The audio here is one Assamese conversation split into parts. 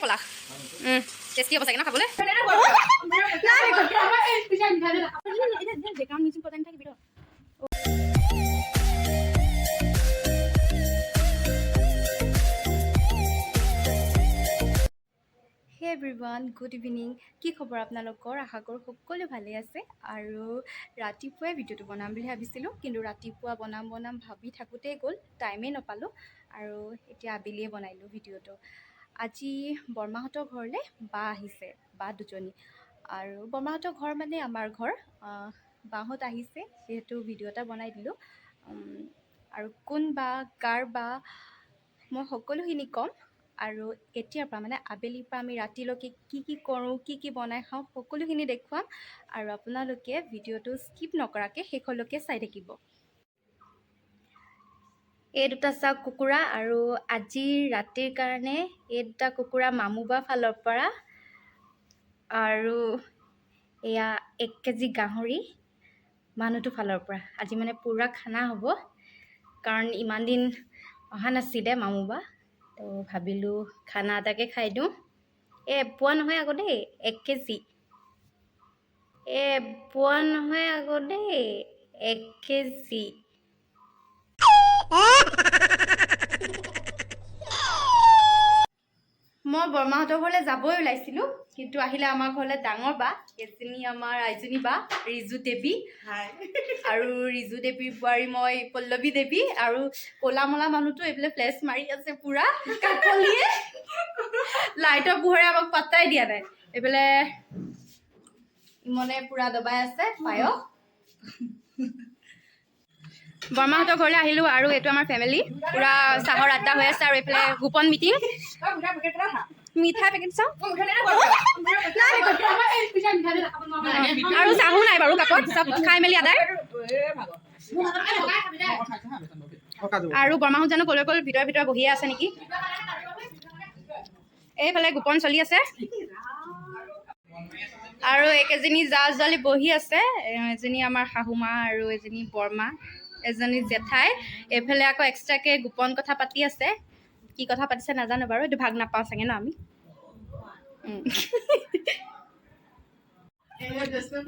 পলা টেষ্টি হ'ব চাগে ন খাবলৈ হে এভৰিৱান গুড ইভিনিং কি খবৰ আপোনালোকৰ আশা কৰোঁ সকলো ভালে আছে আৰু ৰাতিপুৱাই ভিডিঅ'টো বনাম বুলি ভাবিছিলোঁ কিন্তু ৰাতিপুৱা বনাম ভাবি থাকোঁতেই গ'ল টাইমেই নাপালোঁ আৰু এতিয়া আবেলিয়ে বনাইলোঁ ভিডিঅ'টো আজি বৰমাহঁতৰ ঘৰলৈ বা আহিছে বা দুজনী আৰু বৰমাহঁতৰ ঘৰ মানে আমাৰ ঘৰ বাহঁত আহিছে যিহেতু ভিডিঅ' এটা বনাই দিলোঁ আৰু কোন বা কাৰ বা মই সকলোখিনি ক'ম আৰু এতিয়াৰ পৰা মানে আবেলিৰ পৰা আমি ৰাতিলৈকে কি কৰোঁ কি বনাই খাওঁ সকলোখিনি দেখুৱাম আৰু আপোনালোকে ভিডিঅ'টো স্কিপ নকৰাকৈ শেষলৈকে চাই থাকিব এই দুটা চাওক কুকুৰা আৰু আজিৰ ৰাতিৰ কাৰণে এই দুটা কুকুৰা মামুবা ফালৰ পৰা আৰু এয়া 1 কেজি গাহৰি মানুহটো ফালৰ পৰা আজি মানে পুৰা খানা হ'ব কাৰণ ইমান দিন অহা নাছিলে মামুবা তো ভাবিলোঁ খানা এটাকে খাই দিওঁ পোৱা নহয় আকৌ দেই 1 কেজি পোৱা নহয় আকৌ দেই 1 কেজি মই বৰমাহঁতৰ ঘৰলৈ যাবই ওলাইছিলোঁ কিন্তু আহিলে আমাৰ ঘৰলৈ ডাঙৰ বা এজনী আমাৰ আইজনী বা ৰিজু দেৱী আৰু ৰিজু দেৱীৰ বোৱাৰী মই পল্লৱী দেৱী আৰু ক'লা মলা মানুহটো এইফালে ফ্লেছ মাৰি আছে পুৰা কাকলিয়ে লাইটৰ পোহৰে আমাক পাত্তাই দিয়া নাই এইফালে ইমনে পুৰা দবাই আছে পায়স বৰমাহঁতৰ ঘৰলৈ আহিলোঁ আৰু এইটো আমাৰ ফেমিলি পুৰা চাহৰ আড্ডা হৈ আছে আৰু এইফালে গোপন মিটিং মিঠা পেকেট চাওঁ আৰু চাহো নাই বাৰু কাপত চব খাই মেলি আদায় আৰু বৰমাহঁত জানো ক'লৈ ভিতৰে বহিয়ে আছে নেকি এইফালে গোপন চলি আছে আৰু একেজনী জা জোৱালি বহি আছে এজনী আমাৰ শাহুমা আৰু এজনী বৰমা এজনী জেঠাই এইফালে আকৌ এক্সট্ৰাকৈ গোপন কথা পাতি আছে কি কথা পাতিছে নাজানো বাৰু এইটো ভাগ নাপাওঁ চাগে ন আমি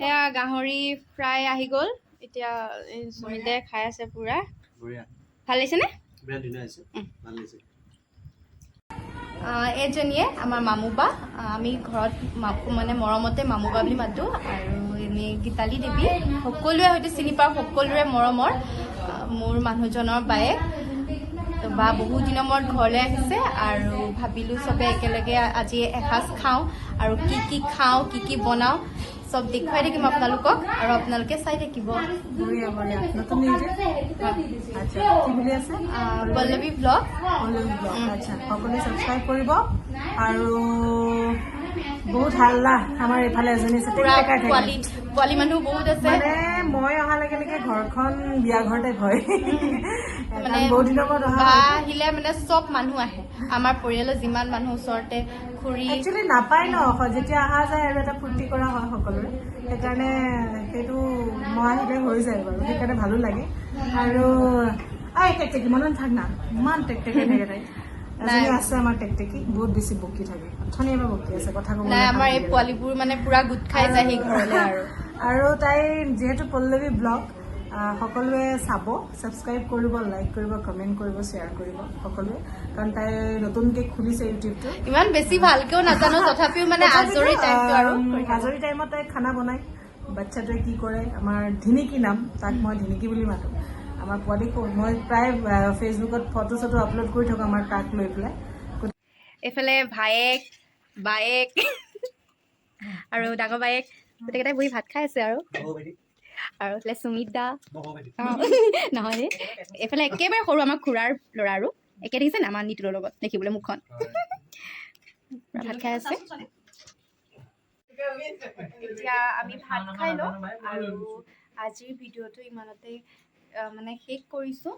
এয়া গাহৰি ফ্ৰাই আহি গ'ল এতিয়া সুমিতে খাই আছে পুৰা ভাল লাগিছেনে এইজনীয়ে আমাৰ মামুবা আমি ঘৰত মানে মৰমতে মামুবা বুলি মাতোঁ আৰু এনেই গীতালি দেৱী সকলোৱে হয়তো চিনি পাওঁ সকলোৰে মৰমৰ মোৰ মানুহজনৰ বায়েক বা বহু দিনৰ মূৰত ঘৰলৈ আহিছে আৰু ভাবিলোঁ চবে একেলগে আজি এসাঁজ খাওঁ আৰু কি খাওঁ কি বনাওঁ চব দেখুৱাই থাকিম আপোনালোকক আৰু আপোনালোকে চাই থাকিব পল্লৱী ব্লগ সকলোৱে ছাবস্ক্ৰাইব কৰিব আৰু বহুত হাল্লা আমাৰ এইফালে এজনী পোৱালি মানুহ বহুত আছে মানে মই অহা লগে ঘৰখন বিয়া ঘৰ টাইপ হয় মানে বহুত দিনৰ মূৰত আহিলে মানে চব মানুহ আহে আমাৰ পৰিয়ালৰ যিমান মানুহ ওচৰতে খুৰী একচুৱেলি নাপায় ন যেতিয়া অহা যায় আৰু এটা ফূৰ্তি কৰা হয় সকলোৰে সেইকাৰণে সেইটো মই আহিলে হৈ যায় বাৰু সেইকাৰণে ভালো লাগে আৰু টেকটেকি মনত থাক না ইমান টেকটেকি থাকে তাই এজনী আছে আমাৰ টেকটেকি বহুত বেছি বকি থাকে অথনি এবাৰ বকি আছে কথা ক'ব আমাৰ এই পোৱালিবোৰ মানে পুৰা গোট খাই যায় সেই ঘৰলৈ আৰু তাই যিহেতু পল্লৱী ব্লগ সকলোৱে চাব ছাবস্ক্ৰাইব কৰিব লাইক কৰিব কমেণ্ট কৰিব শ্বেয়াৰ কৰিব সকলোৱে কাৰণ তাই নতুনকৈ খুলিছে ইউটিউবটো ইমান বেছি ভালকেও নাজানো তথাপিও মানে আজৰি টাইমত তাই খানা বনায় বাচ্চাটোৱে কি কৰে আমাৰ ধিনিকি নাম তাক মই ধিনিকি বুলি মাতোঁ আমাৰ পোৱালি মই প্ৰায় ফেচবুকত ফটো চটো আপলোড কৰি থাকোঁ আমাৰ তাক লৈ পেলাই এইফালে ভায়েক বায়েক আৰু ডাঙৰ বায়েক গোটেইকেইটাই বহি ভাত খাই আছে আৰু এইফালে সুমিত দা নহয় দেই এইফালে একেবাৰে সৰু আমাৰ খুৰাৰ ল'ৰা আৰু একে দেখিছেনে আমাৰ নিতুলৰ লগত দেখিবলৈ মুখখন ভাত খাই আছে এতিয়া আমি ভাত খাই লওঁ আৰু আজিৰ ভিডিঅ'টো ইমানতে মানে শেষ কৰিছোঁ